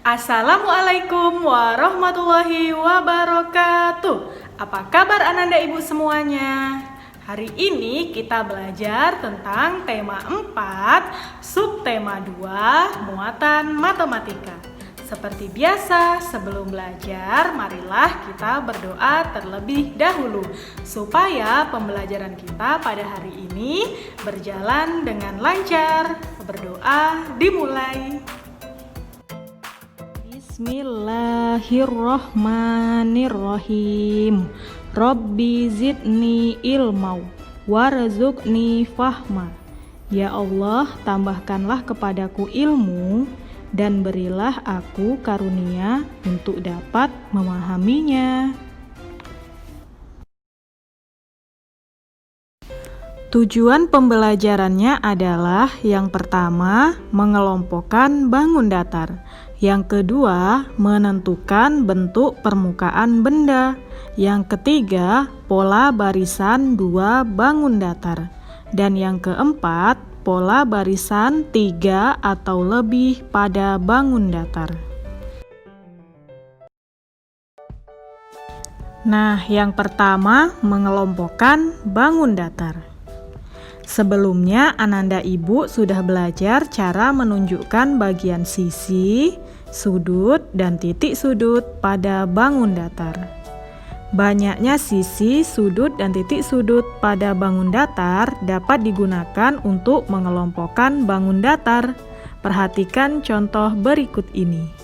Assalamualaikum warahmatullahi wabarakatuh. Apa kabar Ananda Ibu semuanya? Hari ini kita belajar tentang tema 4, subtema 2, muatan matematika. Seperti biasa, sebelum belajar, marilah kita berdoa terlebih dahulu supaya pembelajaran kita pada hari ini berjalan dengan lancar. Berdoa dimulai. Bismillahirrahmanirrahim. Rabbi zidni ilma warzuqni fahma. Ya Allah, tambahkanlah kepadaku ilmu dan berilah aku karunia untuk dapat memahaminya. Tujuan pembelajarannya adalah yang pertama, mengelompokkan bangun datar. Yang kedua, menentukan bentuk permukaan benda. Yang ketiga, pola barisan 2 bangun datar. Dan yang keempat, pola barisan 3 atau lebih pada bangun datar. Nah, yang pertama, mengelompokkan bangun datar. Sebelumnya, Ananda Ibu sudah belajar cara menunjukkan bagian sisi, sudut, dan titik sudut pada bangun datar. Banyaknya sisi, sudut, dan titik sudut pada bangun datar dapat digunakan untuk mengelompokkan bangun datar. Perhatikan contoh berikut ini.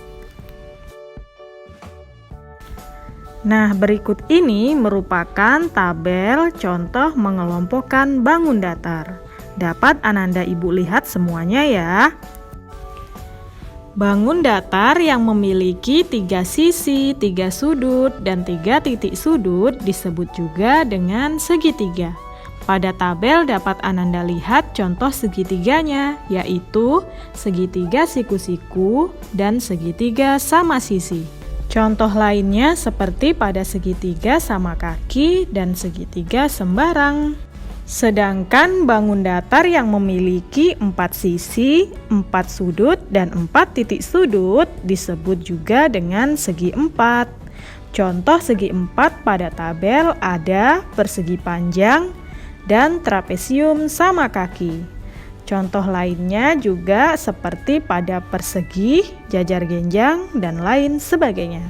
Nah, berikut ini merupakan tabel contoh mengelompokkan bangun datar. Dapat Ananda Ibu lihat semuanya ya. Bangun datar yang memiliki 3 sisi, 3 sudut, dan 3 titik sudut disebut juga dengan segitiga. Pada tabel dapat Ananda lihat contoh segitiganya, yaitu segitiga siku-siku dan segitiga sama sisi. Contoh lainnya seperti pada segitiga sama kaki dan segitiga sembarang. Sedangkan bangun datar yang memiliki 4 sisi, 4 sudut, dan 4 titik sudut disebut juga dengan segi 4. Contoh segi 4 pada tabel ada persegi panjang dan trapesium sama kaki. Contoh lainnya juga seperti pada persegi, jajar genjang, dan lain sebagainya.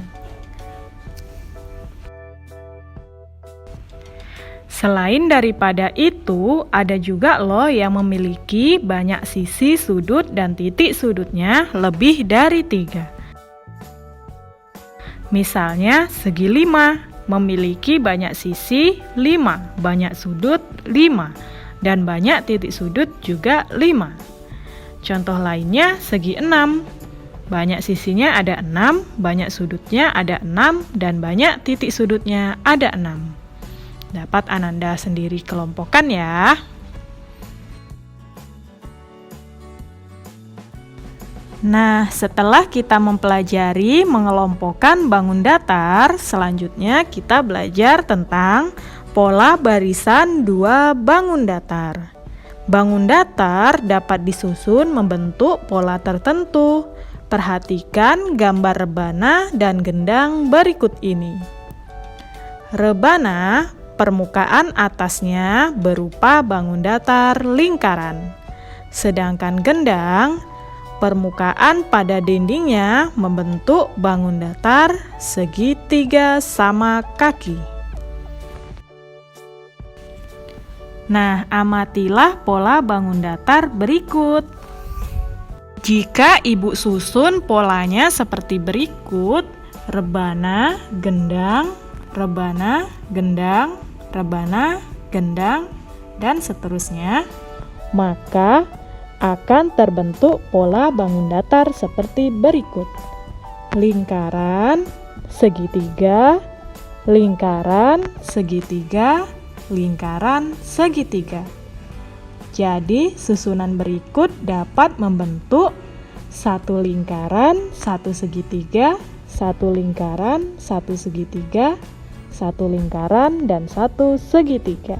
Selain daripada itu, ada juga loh yang memiliki banyak sisi, sudut, dan titik sudutnya lebih dari 3. Misalnya segi 5 memiliki banyak sisi 5, banyak sudut 5, dan banyak titik sudut juga 5. Contoh lainnya segi 6. Banyak sisinya ada 6, banyak sudutnya ada 6, dan banyak titik sudutnya ada 6. Dapat Ananda sendiri kelompokkan ya. Nah, setelah kita mempelajari mengelompokkan bangun datar, selanjutnya kita belajar tentang pola barisan 2 bangun datar. Bangun datar dapat disusun membentuk pola tertentu. Perhatikan gambar rebana dan gendang berikut ini. Rebana, permukaan atasnya berupa bangun datar lingkaran. Sedangkan gendang, permukaan pada dindingnya membentuk bangun datar segitiga sama kaki. Nah, amatilah pola bangun datar berikut. Jika Ibu susun polanya seperti berikut: rebana, gendang, rebana, gendang, rebana, gendang, dan seterusnya, maka akan terbentuk pola bangun datar seperti berikut: lingkaran, segitiga, lingkaran, segitiga, lingkaran, segitiga. Jadi, susunan berikut dapat membentuk satu lingkaran, satu segitiga, satu lingkaran, satu segitiga, satu lingkaran, dan satu segitiga.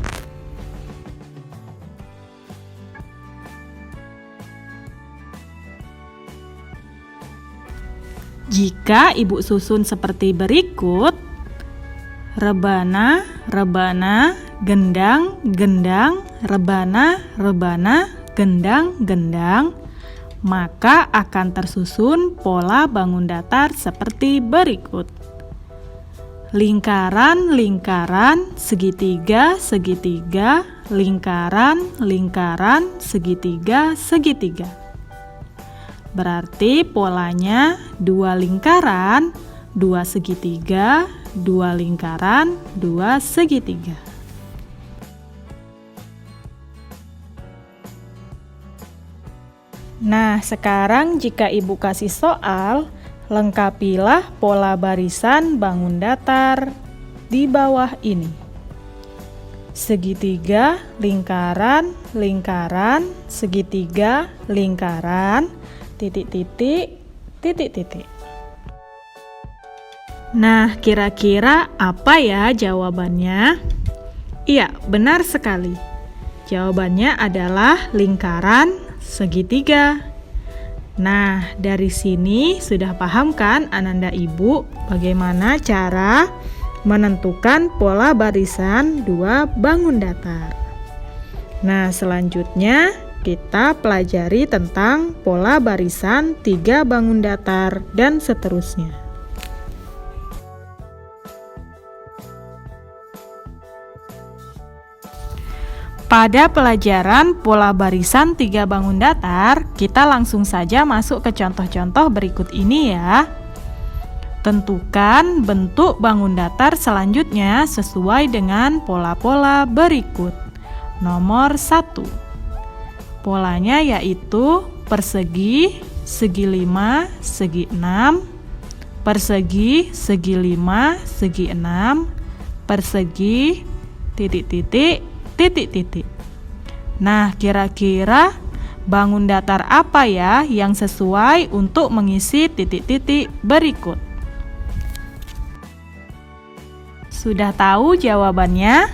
Jika Ibu susun seperti berikut: rebana, rebana, gendang, gendang, rebana, rebana, gendang, gendang, maka akan tersusun pola bangun datar seperti berikut: lingkaran, lingkaran, segitiga, segitiga, lingkaran, lingkaran, segitiga, segitiga. Berarti polanya 2 lingkaran, 2 segitiga, 2 lingkaran, 2 segitiga. Nah, sekarang jika Ibu kasih soal, lengkapilah pola barisan bangun datar di bawah ini. Segitiga, lingkaran, lingkaran, segitiga, lingkaran, titik-titik, titik-titik. Nah, kira-kira apa ya jawabannya? Iya, benar sekali. Jawabannya adalah lingkaran, segitiga. Nah, dari sini sudah paham kan Ananda Ibu bagaimana cara menentukan pola barisan 2 bangun datar. Nah, selanjutnya kita pelajari tentang pola barisan 3 bangun datar dan seterusnya. Pada pelajaran pola barisan 3 bangun datar, kita langsung saja masuk ke contoh-contoh berikut ini ya. Tentukan bentuk bangun datar selanjutnya sesuai dengan pola-pola berikut. Nomor 1. Polanya yaitu persegi, segi 5, segi 6, persegi, segi 5, segi 6, persegi, titik-titik, titik-titik. Nah, kira-kira bangun datar apa ya yang sesuai untuk mengisi titik-titik berikut? Sudah tahu jawabannya?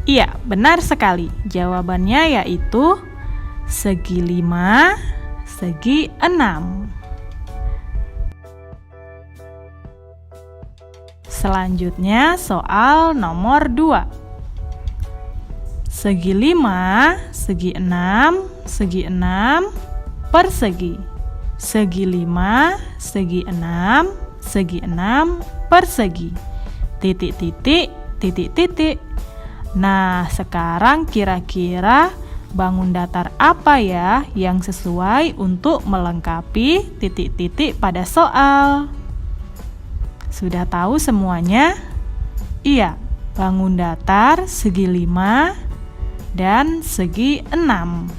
Iya, benar sekali. Jawabannya yaitu segi 5, segi 6. Selanjutnya soal nomor 2. Segi 5, segi 6, segi 6, persegi. Segi 5, segi 6, segi 6, persegi. Titik-titik, titik-titik. Nah, sekarang kira-kira bangun datar apa ya yang sesuai untuk melengkapi titik-titik pada soal? Sudah tahu semuanya? Iya, bangun datar segi 5 dan segi 6.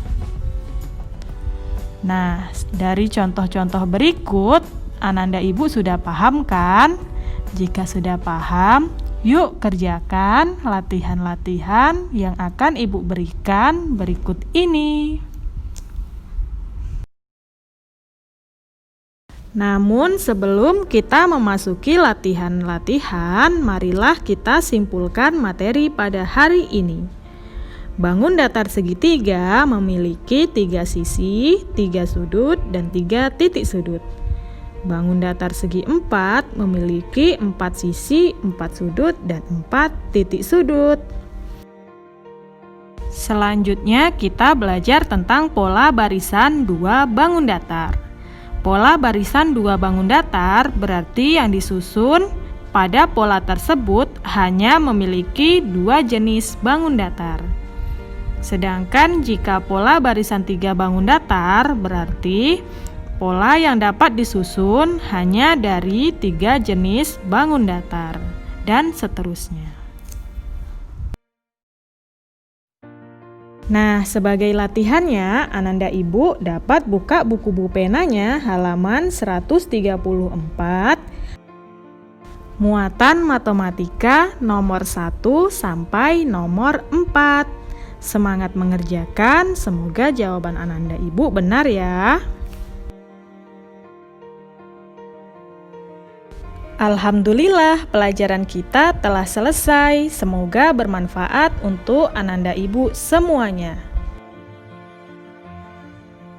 Nah, dari contoh-contoh berikut, Ananda Ibu sudah paham kan? Jika sudah paham, yuk kerjakan latihan-latihan yang akan Ibu berikan berikut ini. Namun sebelum kita memasuki latihan-latihan, marilah kita simpulkan materi pada hari ini. Bangun datar segitiga memiliki 3 sisi, 3 sudut, dan 3 titik sudut. Bangun datar segi 4 memiliki 4 sisi, 4 sudut, dan 4 titik sudut. Selanjutnya kita belajar tentang pola barisan 2 bangun datar. Pola barisan 2 bangun datar berarti yang disusun pada pola tersebut hanya memiliki 2 jenis bangun datar. Sedangkan jika pola barisan 3 bangun datar berarti pola yang dapat disusun hanya dari 3 jenis bangun datar, dan seterusnya. Nah, sebagai latihannya, Ananda Ibu dapat buka buku penanya halaman 134, muatan matematika nomor 1 sampai nomor 4. Semangat mengerjakan, semoga jawaban Ananda Ibu benar ya. Alhamdulillah, pelajaran kita telah selesai. Semoga bermanfaat untuk Ananda Ibu semuanya.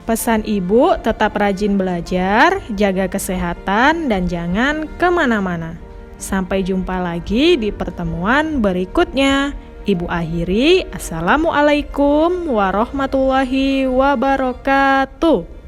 Pesan ibu, tetap rajin belajar, jaga kesehatan, dan jangan kemana-mana. Sampai jumpa lagi di pertemuan berikutnya. Ibu akhiri, Assalamualaikum warahmatullahi wabarakatuh.